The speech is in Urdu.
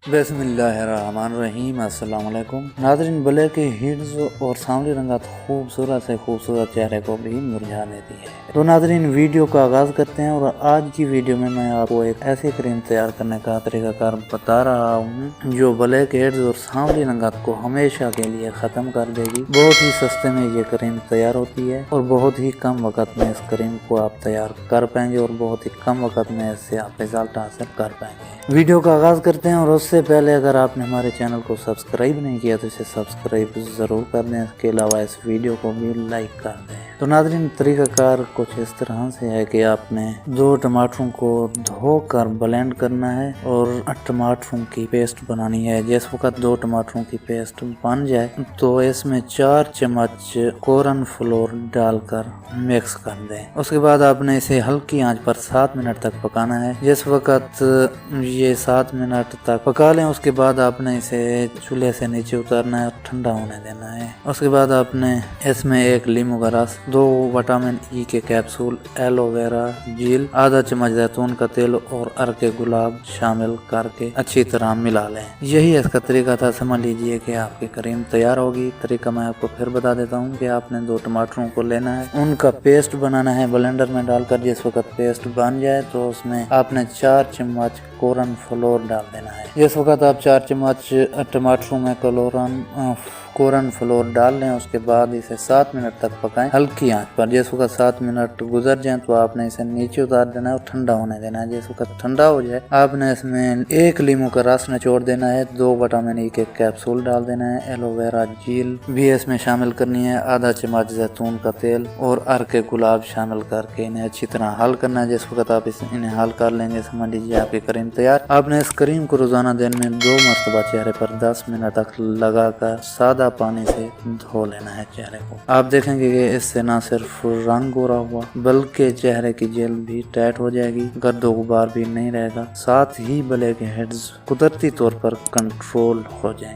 بسم اللہ الرحمن الرحیم۔ السلام علیکم ناظرین، بلیک ہیڈز اور سانولی رنگات خوبصورت سے خوبصورت چہرے کو بھی مرجھا دیتی ہے۔ تو ناظرین، ویڈیو کا آغاز کرتے ہیں، اور آج کی ویڈیو میں آپ کو ایک ایسی کریم تیار کرنے کا طریقہ کار بتا رہا ہوں جو بلیک ہیڈز اور سانولی رنگات کو ہمیشہ کے لیے ختم کر دے گی۔ بہت ہی سستے میں یہ کریم تیار ہوتی ہے اور بہت ہی کم وقت میں اس کریم کو آپ تیار کر پائیں گے، اور بہت ہی کم وقت میں اس سے آپ رزلٹ حاصل کر پائیں گے۔ ویڈیو کا آغاز کرتے ہیں، اور اس سے پہلے اگر آپ نے ہمارے چینل کو سبسکرائب نہیں کیا تو اسے سبسکرائب ضرور کر دیں، اس کے علاوہ اس ویڈیو کو بھی لائک کر دیں۔ تو ناظرین، طریقہ کار کچھ اس طرح سے ہے کہ آپ نے 2 ٹماٹروں کو دھو کر بلینڈ کرنا ہے اور ٹماٹروں کی پیسٹ بنانی ہے۔ جس وقت 2 ٹماٹروں کی پیسٹ بن جائے تو اس میں 4 چمچ کورن فلور ڈال کر مکس کر دیں۔ اس کے بعد آپ نے اسے ہلکی آنچ پر 7 منٹ تک پکانا ہے۔ جس وقت یہ 7 منٹ تک پکا لیں، اس کے بعد آپ نے اسے چولہے سے نیچے اتارنا ہے اور ٹھنڈا ہونے دینا ہے۔ اس کے بعد آپ نے اس میں 1 لیموں کا رس، 2 وٹامن ای کے کیپسول، ایلو ویرا جیل، آدھا چمچ زیتون کا تیل اور ارک گلاب شامل کر کے اچھی طرح ملا لیں۔ یہی اس کا طریقہ تھا، سمجھ لیجئے کہ آپ کی کریم تیار ہوگی۔ طریقہ میں آپ کو پھر بتا دیتا ہوں کہ آپ نے 2 ٹماٹروں کو لینا ہے، ان کا پیسٹ بنانا ہے بلینڈر میں ڈال کر۔ جس وقت پیسٹ بن جائے تو اس میں آپ نے 4 چمچ کورن فلور ڈال دینا ہے۔ جس وقت آپ 4 چمچ ٹماٹروں میں کورن فلور ڈال لیں، اس کے بعد اسے 7 منٹ تک پکائیں ہلکی آنچ پر۔ جس وقت 7 منٹ گزر جائیں تو آپ نے اسے نیچے اتار دینا ہے اور ٹھنڈا ہونے دینا ہے۔ جس وقت ٹھنڈا ہو جائے آپ نے اس میں 1 لیموں کا رس نچوڑ دینا ہے، 2 وٹامن ای کے کیپسول ڈال دینا ہے، ایلو ویرا جیل بھی اس میں شامل کرنی ہے، آدھا چمچ زیتون کا تیل اور ارک گلاب شامل کر کے انہیں اچھی طرح حل کرنا ہے۔ جس وقت آپ انہیں حل کر لیں گے، سمجھ لیجیے آپ کی کریم تیار۔ آپ نے اس کریم کو روزانہ دن میں 2 مرتبہ چہرے پر 10 منٹ تک لگا کر سادہ پانی سے دھو لینا ہے چہرے کو۔ آپ دیکھیں گے کہ اس سے نہ صرف رنگ گورا ہوا بلکہ چہرے کی جلد بھی ٹائٹ ہو جائے گی، گرد و غبار بھی نہیں رہے گا، ساتھ ہی بلیک ہیڈز قدرتی طور پر کنٹرول ہو جائیں گے۔